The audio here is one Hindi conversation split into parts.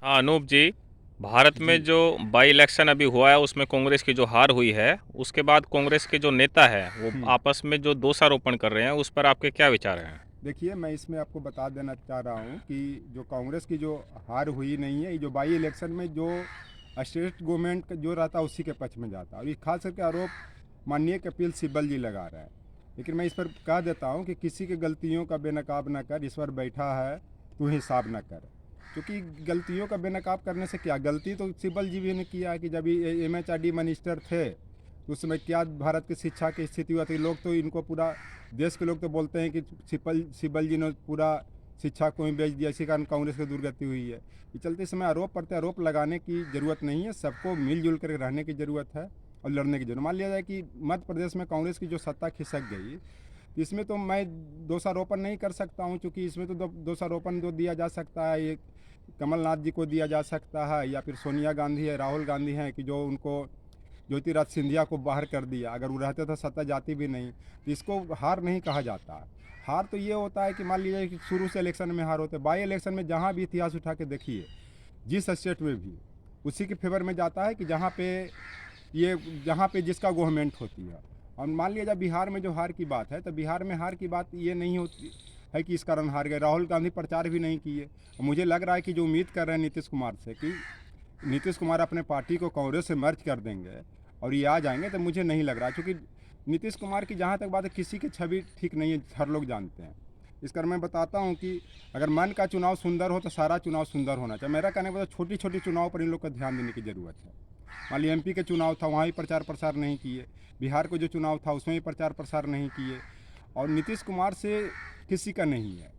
हाँ अनूप जी, भारत में जी। जो बाई इलेक्शन अभी हुआ है उसमें कांग्रेस की जो हार हुई है, उसके बाद कांग्रेस के जो नेता है वो हुँ। आपस में जो दोषारोपण कर रहे हैं, उस पर आपके क्या विचार हैं? देखिए, मैं इसमें आपको बता देना चाह रहा हूँ कि जो कांग्रेस की जो हार हुई नहीं है, ये जो बाई इलेक्शन में जो स्टेट गवर्नमेंट का जो रहता है उसी के पक्ष में जाता है, और ये खास करके आरोप माननीय कपिल सिब्बल जी लगा रहे हैं। लेकिन मैं इस पर कह देता हूँ कि किसी की गलतियों का बेनकाब न कर, ईश्वर बैठा है तू हिसाब न कर। क्योंकि गलतियों का बेनकाब करने से क्या, गलती तो सिब्बल जी भी ने किया है कि जब ये MHRD मिनिस्टर थे तो उस समय क्या भारत की शिक्षा की स्थिति हुआ थी। लोग तो इनको पूरा देश के लोग तो बोलते हैं कि सिब्बल जी ने पूरा शिक्षा को ही बेच दिया, इसी कारण कांग्रेस की दुर्गति हुई है। ये चलते इस समय आरोप प्रत्यारोप लगाने की ज़रूरत नहीं है, सबको मिलजुल कर रहने की ज़रूरत है और लड़ने की जरूरत। मान लिया जाए कि मध्य प्रदेश में कांग्रेस की जो सत्ता खिसक गई, तो इसमें तो मैं दोषारोपण नहीं कर सकता हूँ, क्योंकि इसमें तो दोषारोपण जो दिया जा सकता है ये कमलनाथ जी को दिया जा सकता है, या फिर सोनिया गांधी है, राहुल गांधी हैं कि जो उनको ज्योतिराज सिंधिया को बाहर कर दिया। अगर वो रहते तो सत्ता जाती भी नहीं, तो इसको हार नहीं कहा जाता। हार तो ये होता है कि मान लीजिए कि शुरू से इलेक्शन में हार होते, बाई इलेक्शन में जहाँ भी इतिहास उठा के देखिए, जिस स्टेट में भी उसी के फेवर में जाता है कि जहाँ पे जिसका गवर्नमेंट होती है। और मान लिया जाए बिहार में जो हार की बात है, तो बिहार में हार की बात ये नहीं होती है कि इस कारण हार गए। राहुल गांधी प्रचार भी नहीं किए, और मुझे लग रहा है कि जो उम्मीद कर रहे हैं नीतीश कुमार से कि नीतीश कुमार अपने पार्टी को कांग्रेस से मर्ज कर देंगे और ये आ जाएंगे, तो मुझे नहीं लग रहा, क्योंकि नीतीश कुमार की जहाँ तक बात है, किसी की छवि ठीक नहीं है, हर लोग जानते हैं। इस कारण मैं बताता हूँ कि अगर मन का चुनाव सुंदर हो तो सारा चुनाव सुंदर होना चाहिए। मेरा कहने का मतलब छोटी छोटी चुनाव पर इन लोग को ध्यान देने की ज़रूरत है। मान लीजिए MP के चुनाव था, वहाँ भी प्रचार प्रसार नहीं किए। बिहार को जो चुनाव था उसमें भी प्रचार प्रसार नहीं किए। और नीतीश कुमार से किसी का नहीं है,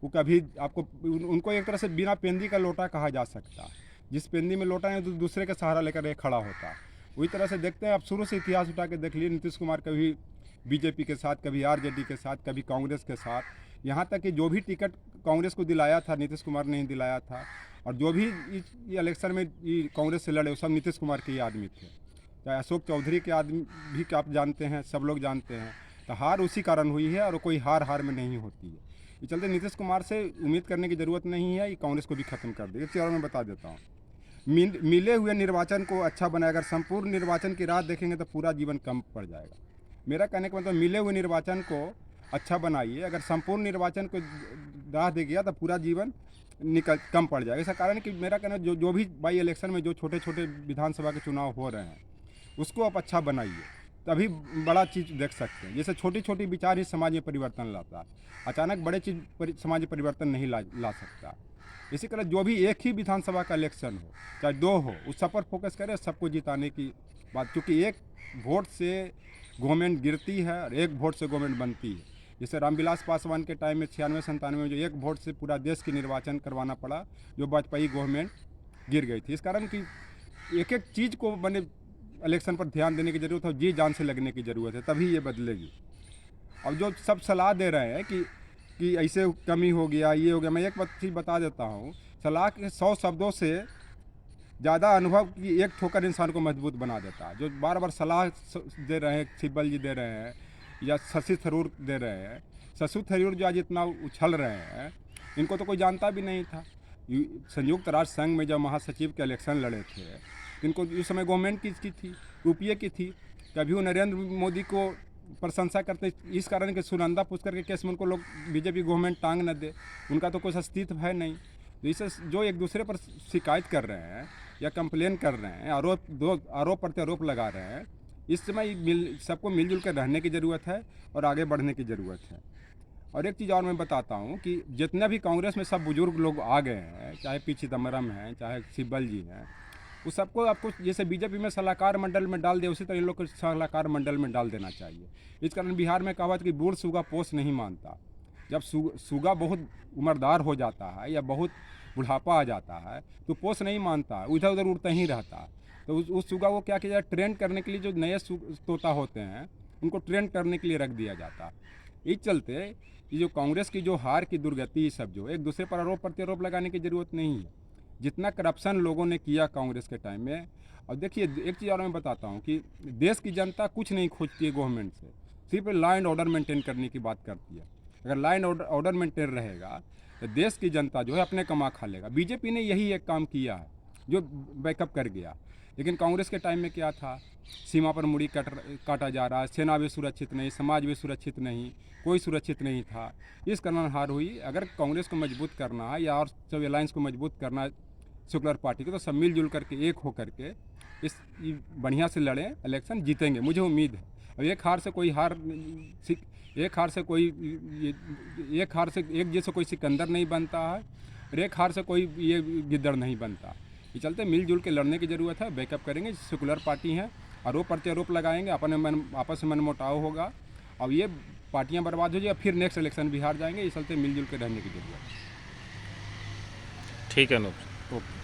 वो कभी आपको उनको एक तरह से बिना पेंदी का लोटा कहा जा सकता है। जिस पेंदी में लोटा है तो दूसरे का सहारा लेकर एक खड़ा होता है। वही तरह से देखते हैं, आप शुरू से इतिहास उठा के देख लीजिए, नीतीश कुमार कभी बीजेपी के साथ, कभी RJD के साथ, कभी कांग्रेस के साथ। यहाँ तक कि जो भी टिकट कांग्रेस को दिलाया था नीतीश कुमार ने ही दिलाया था, और जो भी ये इलेक्शन में कांग्रेस से लड़े वो सब नीतीश कुमार के ही आदमी थे। चाहे अशोक चौधरी के आदमी भी आप जानते हैं, सब लोग जानते हैं। तो हार उसी कारण हुई है, और कोई हार हार में नहीं होती है। ये चलते नीतीश कुमार से उम्मीद करने की ज़रूरत नहीं है, ये कांग्रेस को भी खत्म कर देगा। एक चीज़ और मैं बता देता हूँ, मिले हुए निर्वाचन को अच्छा बनाए। अगर संपूर्ण निर्वाचन की राह देखेंगे तो पूरा जीवन कम पड़ जाएगा। मेरा कहने का मतलब, मिले हुए निर्वाचन को अच्छा बनाइए। अगर संपूर्ण निर्वाचन को राह दे गया तो पूरा जीवन निकल कम पड़ जाएगा। इसका कारण कि मेरा कहना, जो जो भी बाई इलेक्शन में जो छोटे छोटे विधानसभा के चुनाव हो रहे हैं उसको आप अच्छा बनाइए, तभी बड़ा चीज़ देख सकते हैं। जैसे छोटी छोटी विचार ही समाज में परिवर्तन लाता है, अचानक बड़े चीज़ समाज में परिवर्तन नहीं ला सकता। इसी तरह जो भी एक ही विधानसभा का इलेक्शन हो चाहे दो हो, उस सब पर फोकस करें, सबको जिताने की बात। क्योंकि एक वोट से गवर्नमेंट गिरती है और एक वोट से गवर्नमेंट बनती है। जैसे रामविलास पासवान के टाइम में 96-97 में जो एक वोट से पूरा देश की निर्वाचन करवाना पड़ा, जो वाजपेयी गवर्नमेंट गिर गई थी। इस कारण कि एक एक चीज़ को बने इलेक्शन पर ध्यान देने की ज़रूरत है, जी जान से लगने की ज़रूरत है, तभी ये बदलेगी। अब जो सब सलाह दे रहे हैं कि ऐसे कमी हो गया, ये हो गया, मैं एक चीज़ बता देता हूँ, सलाह के 100 शब्दों से ज़्यादा अनुभव की एक ठोकर इंसान को मजबूत बना देता है। जो बार बार सलाह दे रहे हैं, सिब्बल जी दे रहे हैं या शशि थरूर दे रहे हैं। शशि थरूर जो आज इतना उछल रहे हैं, इनको तो कोई जानता भी नहीं था। संयुक्त राष्ट्र संघ में जब महासचिव के इलेक्शन लड़े थे, इनको उस समय गवर्नमेंट किसकी थी, UPA की थी। कभी वो नरेंद्र मोदी को प्रशंसा करते, इस कारण कि सुनंदा पुष्कर के केस में उनको लोग BJP गवर्नमेंट टांग न दे, उनका तो कोई अस्तित्व है नहीं। तो इसे जो एक दूसरे पर शिकायत कर रहे हैं या कंप्लेन कर रहे हैं, आरोप प्रत्यारोप लगा रहे हैं, इस समय सबको मिलजुल कर रहने की ज़रूरत है और आगे बढ़ने की ज़रूरत है। और एक चीज़ और मैं बताता हूँ कि जितना भी कांग्रेस में सब बुजुर्ग लोग आ गए हैं, चाहे P चिदम्बरम हैं, चाहे सिब्बल जी हैं, उस सबको आपको जैसे BJP में सलाहकार मंडल में डाल दिया, उसी तरह इन लोग को सलाहकार मंडल में डाल देना चाहिए। इस कारण बिहार में कहावत कि बूढ़ सूगा पोष नहीं मानता। जब सूगा बहुत उम्रदार हो जाता है या बहुत बुढ़ापा आ जाता है तो पोष नहीं मानता, उधर उधर उड़ता ही रहता है। तो उस सूगा को क्या किया जाए, ट्रेन करने के लिए जो नए तोता होते हैं उनको ट्रेन करने के लिए रख दिया जाता है। इस चलते ये जो कांग्रेस की जो हार की दुर्गति, सब जो एक दूसरे पर आरोप प्रत्यारोप लगाने की ज़रूरत नहीं है। जितना करप्शन लोगों ने किया कांग्रेस के टाइम में, और देखिए एक चीज़ और मैं बताता हूँ कि देश की जनता कुछ नहीं खोजती है गवर्नमेंट से, सिर्फ लॉ एंड ऑर्डर मेंटेन करने की बात करती है। अगर लॉ एंड ऑर्डर मेंटेन रहेगा तो देश की जनता जो है अपने कमा खा लेगा। बीजेपी ने यही एक काम किया है जो बैकअप कर गया। लेकिन कांग्रेस के टाइम में क्या था, सीमा पर मुड़ी काटा जा रहा है, सेना भी सुरक्षित नहीं, समाज भी सुरक्षित नहीं, कोई सुरक्षित नहीं था। इस कारण हार हुई। अगर कांग्रेस को मजबूत करना है या और सब अलायंस को मजबूत करना है सेकुलर पार्टी को, तो सब मिलजुल करके एक हो करके इस बढ़िया से लड़ें, इलेक्शन जीतेंगे, मुझे उम्मीद है। और एक हार से कोई एक जैसे कोई सिकंदर नहीं बनता है, और एक हार से कोई ये गिद्दड़ नहीं बनता। ये चलते मिलजुल के लड़ने की ज़रूरत है। बैकअप करेंगे, सेकुलर पार्टी हैं, आरोप प्रत्यारोप लगाएंगे, आपस में मनमुटाव होगा और ये पार्टियां बर्बाद हो जाए, फिर नेक्स्ट इलेक्शन बिहार जाएंगे। इस चलते मिलजुल के रहने की ज़रूरत है। ठीक है अनूप। ओके।